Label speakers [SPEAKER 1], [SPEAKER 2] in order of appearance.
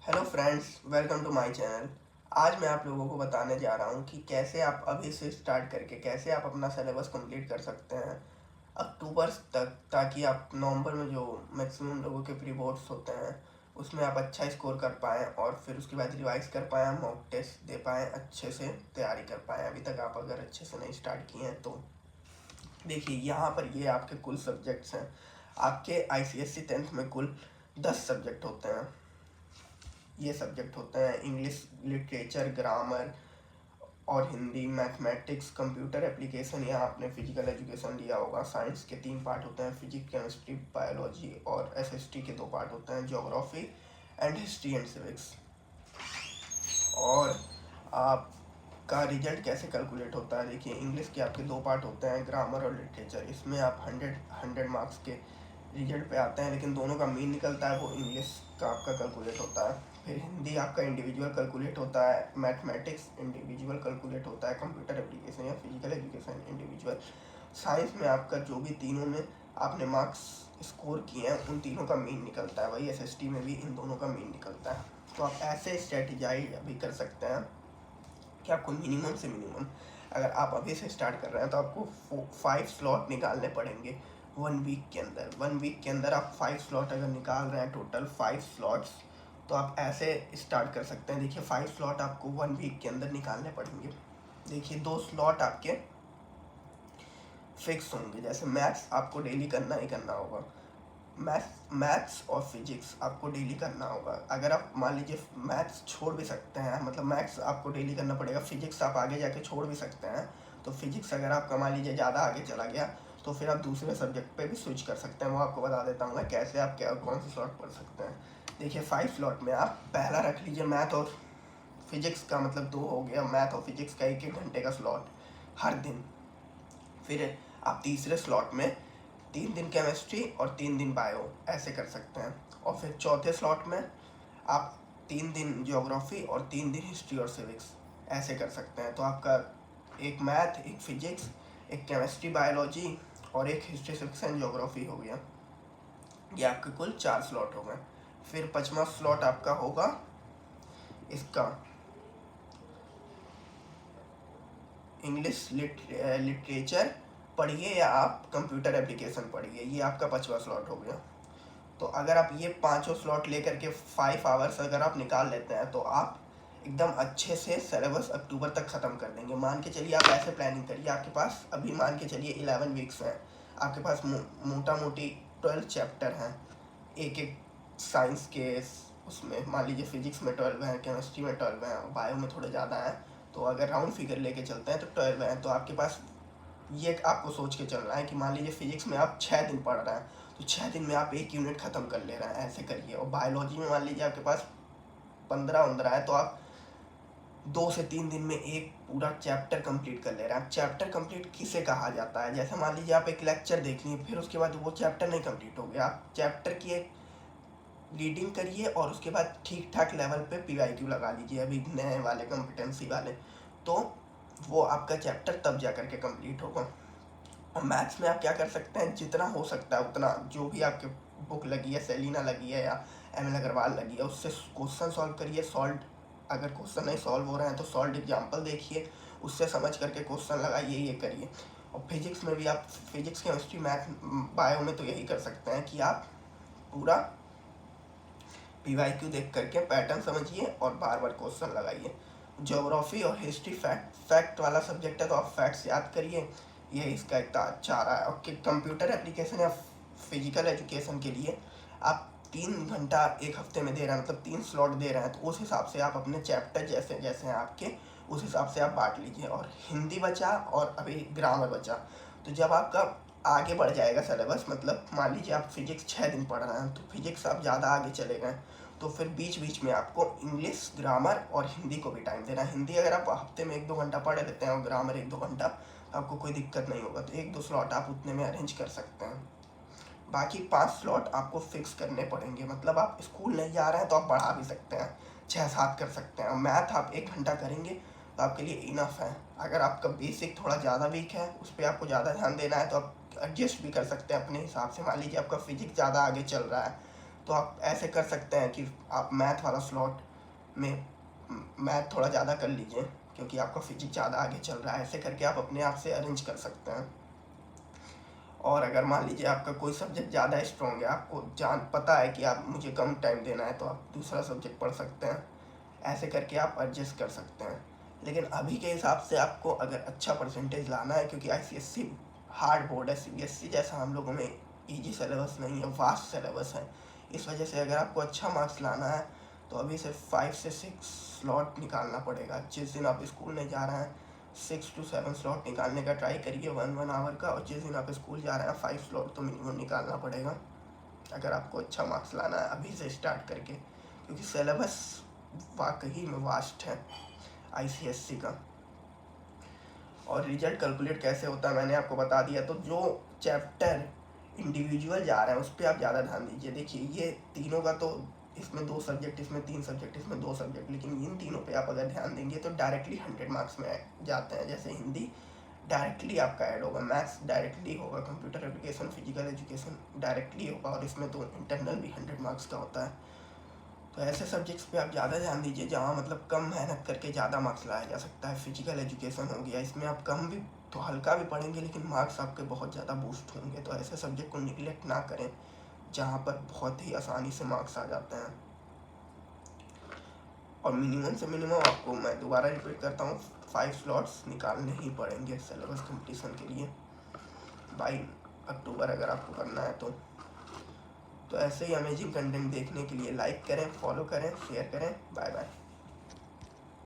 [SPEAKER 1] Hello friends, welcome to my channel. आज मैं आप लोगों को बताने जा रहा हूँ कि कैसे आप अभी से स्टार्ट करके कैसे आप अपना सिलेबस कंप्लीट कर सकते हैं अक्टूबर तक, ताकि आप नवंबर में जो मैक्सिमम लोगों के प्री बोर्ड्स होते हैं उसमें आप अच्छा स्कोर कर पाएँ और फिर उसके बाद रिवाइज कर पाएँ, मॉक टेस्ट दे पाएँ, अच्छे से तैयारी कर पाएँ। अभी तक आप अगर अच्छे से नहीं स्टार्ट किए हैं तो देखिए, यहाँ पर ये आपके कुल सब्जेक्ट्स हैं। आपके ICSE 10th में कुल 10 सब्जेक्ट होते हैं। ये सब्जेक्ट होते हैं इंग्लिश लिटरेचर, ग्रामर और हिंदी, मैथमेटिक्स, कंप्यूटर एप्लीकेशन। यहाँ आपने फिजिकल एजुकेशन लिया होगा। साइंस के 3 पार्ट होते हैं, फिजिक्स, केमिस्ट्री, बायोलॉजी, और SST के 2 पार्ट होते हैं, geography and history and civics. और आपका रिजल्ट कैसे कैलकुलेट होता है, देखिए इंग्लिश के आपके 2 पार्ट होते हैं, ग्रामर और लिटरेचर। इसमें आप 100 मार्क्स के रिजल्ट पे आते हैं, लेकिन दोनों का मीन निकलता है, वो इंग्लिश का आपका कैलकुलेट होता है। फिर हिंदी आपका इंडिविजुअल कैलकुलेट होता है, मैथमेटिक्स इंडिविजुअल कैलकुलेट होता है, कंप्यूटर एप्लीकेशन या फिजिकल एजुकेशन इंडिविजुअल। साइंस में आपका जो भी तीनों में आपने मार्क्स स्कोर किए हैं उन तीनों का मीन निकलता है। वही SST में भी इन दोनों का मीन निकलता है। तो आप ऐसे स्ट्रेटेजाइज अभी कर सकते हैं कि आपको मिनिमम से मिनिमम, अगर आप अभी से स्टार्ट कर रहे हैं तो आपको 5 स्लॉट निकालने पड़ेंगे 1 वीक के अंदर। 1 वीक के अंदर आप 5 स्लॉट अगर निकाल रहे हैं, टोटल 5 स्लॉट्स, तो आप ऐसे स्टार्ट कर सकते हैं। देखिए 5 स्लॉट आपको 1 वीक के अंदर निकालने पड़ेंगे। देखिए 2 स्लॉट आपके फिक्स होंगे, जैसे मैथ्स आपको डेली करना ही करना होगा। मैथ्स और फिजिक्स आपको डेली करना होगा। अगर आप मान लीजिए मैथ्स छोड़ भी सकते हैं, मतलब मैथ्स आपको डेली करना पड़ेगा, फिजिक्स आप आगे जाके छोड़ भी सकते हैं। तो फिजिक्स अगर आपका मान लीजिए ज़्यादा आगे चला गया तो फिर आप दूसरे सब्जेक्ट पे भी स्विच कर सकते हैं। वो आपको बता देता हूँ मैं कैसे आप क्या कौन सी स्लॉट पढ़ सकते हैं। देखिए 5 स्लॉट में आप पहला रख लीजिए मैथ और फिजिक्स का, मतलब 2 हो गया, मैथ और फिजिक्स का 1-1 घंटे का स्लॉट हर दिन। फिर आप तीसरे स्लॉट में 3 दिन केमिस्ट्री और 3 दिन बायो, ऐसे कर सकते हैं। और फिर चौथे स्लॉट में आप 3 दिन ज्योग्राफी और 3 दिन हिस्ट्री और सिविक्स, ऐसे कर सकते हैं। तो आपका एक मैथ, एक फिजिक्स, एक केमिस्ट्री बायोलॉजी और एक हिस्ट्री सिविक्स एंड ज्योग्राफी हो गया। ये आपके कुल 4 स्लॉट हो गए। फिर 5वां स्लॉट आपका होगा इसका इंग्लिश लिटरेचर पढ़िए या आप कंप्यूटर एप्लीकेशन पढ़िए। ये आपका 5वां स्लॉट हो गया। तो अगर आप ये पाँचों स्लॉट लेकर के 5 आवर्स अगर आप निकाल लेते हैं तो आप एकदम अच्छे से सिलेबस अक्टूबर तक ख़त्म कर देंगे। मान के चलिए, आप ऐसे प्लानिंग करिए, आपके पास अभी मान के चलिए 11 वीक्स हैं, आपके पास मोटा मोटी 12 चैप्टर हैं। एक एक साइंस के उसमें मान लीजिए फिजिक्स में 12 हैं, केमिस्ट्री में 12 हैं, बायो में थोड़े ज़्यादा हैं। तो अगर राउंड फिगर लेके चलते हैं तो 12 हैं। तो आपके पास ये आपको सोच के चलना है कि मान लीजिए फिजिक्स में आप 6 दिन पढ़ रहे हैं तो 6 दिन में आप 1 यूनिट ख़त्म कर ले रहे हैं, ऐसे करिए। और बायोलॉजी में मान लीजिए आपके पास 15-15 है तो आप 2 से 3 दिन में एक पूरा चैप्टर कंप्लीट कर ले रहे हैं। आप चैप्टर कंप्लीट किसे कहा जाता है, जैसे मान लीजिए आप एक लेक्चर देख लिए, फिर उसके बाद वो चैप्टर नहीं कंप्लीट हो गया। आप चैप्टर की एक रीडिंग करिए और उसके बाद ठीक ठाक लेवल पे PYQ लगा लीजिए, अभी नए वाले कॉम्पिटेंसी वाले, तो वो आपका चैप्टर तब जा करके कंप्लीट होगा। और मैथ्स में आप क्या कर सकते हैं, जितना हो सकता है उतना, जो भी आपके बुक लगी है, सेलिना लगी है या ML अग्रवाल लगी है, उससे क्वेश्चन सॉल्व करिए। सॉल्व, अगर क्वेश्चन नहीं सॉल्व हो रहे हैं तो सॉल्व एग्जाम्पल देखिए, उससे समझ करके क्वेश्चन लगाइए, ये करिए। और फिजिक्स में भी आप फिजिक्स, केमिस्ट्री, मैथ, बायो में तो यही कर सकते हैं कि आप पूरा PYQ देख करके पैटर्न समझिए और बार बार क्वेश्चन लगाइए। ज्योग्राफी और हिस्ट्री फैक्ट वाला सब्जेक्ट है तो आप फैक्ट्स याद करिए, ये इसका एक चाह रहा है। और कंप्यूटर एप्लीकेशन या फिजिकल एजुकेशन के लिए आप 3 घंटा एक हफ्ते में दे रहे हैं, मतलब 3 स्लॉट दे रहे हैं, तो उस हिसाब से आप अपने चैप्टर जैसे जैसे हैं आपके, उस हिसाब से आप बांट लीजिए। और हिंदी बचा और अभी ग्रामर बचा, तो जब आपका आगे बढ़ जाएगा सिलेबस, मतलब मान लीजिए आप फिजिक्स 6 दिन पढ़ रहे हैं तो फिजिक्स आप ज़्यादा आगे चले गए, तो फिर बीच बीच में आपको इंग्लिश, ग्रामर और हिंदी को भी टाइम देना है। हिंदी अगर आप हफ्ते में 1-2 घंटा पढ़ लेते हैं और ग्रामर 1-2 घंटा, तो आपको कोई दिक्कत नहीं होगा। तो 1-2 स्लॉट आप उतने में अरेंज कर सकते हैं। बाकी 5 स्लॉट आपको फिक्स करने पड़ेंगे, मतलब आप स्कूल नहीं जा रहे हैं तो आप बढ़ा भी सकते हैं, 6-7 कर सकते हैं। और मैथ आप 1 घंटा करेंगे तो आपके लिए इनफ है। अगर आपका बेसिक थोड़ा ज़्यादा वीक है, उस पर आपको ज़्यादा ध्यान देना है, तो आप एडजस्ट भी कर सकते हैं अपने हिसाब से। मान लीजिए आपका फिजिक्स ज़्यादा आगे चल रहा है तो आप ऐसे कर सकते हैं कि आप मैथ वाला स्लॉट में मैथ थोड़ा ज़्यादा कर लीजिए, क्योंकि आपका फिजिक्स ज़्यादा आगे चल रहा है। ऐसे करके आप अपने आप से अरेंज कर सकते हैं। और अगर मान लीजिए आपका कोई सब्जेक्ट ज़्यादा स्ट्रॉन्ग है, आपको पता है कि आप मुझे कम टाइम देना है, तो आप दूसरा सब्जेक्ट पढ़ सकते हैं। ऐसे करके आप एडजस्ट कर सकते हैं। लेकिन अभी के हिसाब से आपको अगर अच्छा परसेंटेज लाना है, क्योंकि ICSE हार्ड बोर्ड है, CBSE जैसा हम लोगों में ईजी सिलेबस नहीं है, वास्ट सिलेबस है। इस वजह से अगर आपको अच्छा मार्क्स लाना है तो अभी से 5 से 6 स्लॉट निकालना पड़ेगा। जिस दिन आप स्कूल नहीं जा रहे हैं 6 to 7 स्लॉट निकालने का ट्राई करिए 1 आवर का, और जिस दिन आप स्कूल जा रहे हैं 5 स्लॉट तो मिनिमम निकालना पड़ेगा अगर आपको अच्छा मार्क्स लाना है अभी से स्टार्ट करके, क्योंकि सिलेबस वाकई में वास्ट है ICSE का। और रिजल्ट कैलकुलेट कैसे होता है मैंने आपको बता दिया। तो जो चैप्टर इंडिविजुअल जा रहे हैं उस पर आप ज़्यादा ध्यान दीजिए। देखिए ये तीनों का तो इसमें 2 सब्जेक्ट, इसमें 3 सब्जेक्ट, इसमें 2 सब्जेक्ट, लेकिन इन तीनों पे आप अगर ध्यान देंगे तो डायरेक्टली 100 मार्क्स में जाते हैं। जैसे हिंदी डायरेक्टली आपका ऐड होगा, मैथ्स डायरेक्टली होगा, computer application, physical education directly होगा, और इसमें तो इंटरनल भी 100 मार्क्स का होता है। तो ऐसे सब्जेक्ट्स पे आप ज़्यादा ध्यान दीजिए जहाँ मतलब कम मेहनत करके ज़्यादा मार्क्स लाया जा सकता है। फिजिकल एजुकेशन हो गया, इसमें आप कम भी तो हल्का भी पढ़ेंगे लेकिन मार्क्स आपके बहुत ज़्यादा बूस्ट होंगे। तो ऐसे सब्जेक्ट को निगलेक्ट ना करें जहाँ पर बहुत ही आसानी से मार्क्स आ जाते हैं। और मिनिमम से मिनिमम आपको मैं दोबारा रिपीट करता हूँ 5 स्लॉट्स निकालने ही पड़ेंगे सिलेबस कंप्लीशन के लिए बाई अक्टूबर अगर आपको करना है तो ऐसे ही अमेजिंग कंटेंट देखने के लिए लाइक करें, फॉलो करें, शेयर करें। Bye bye.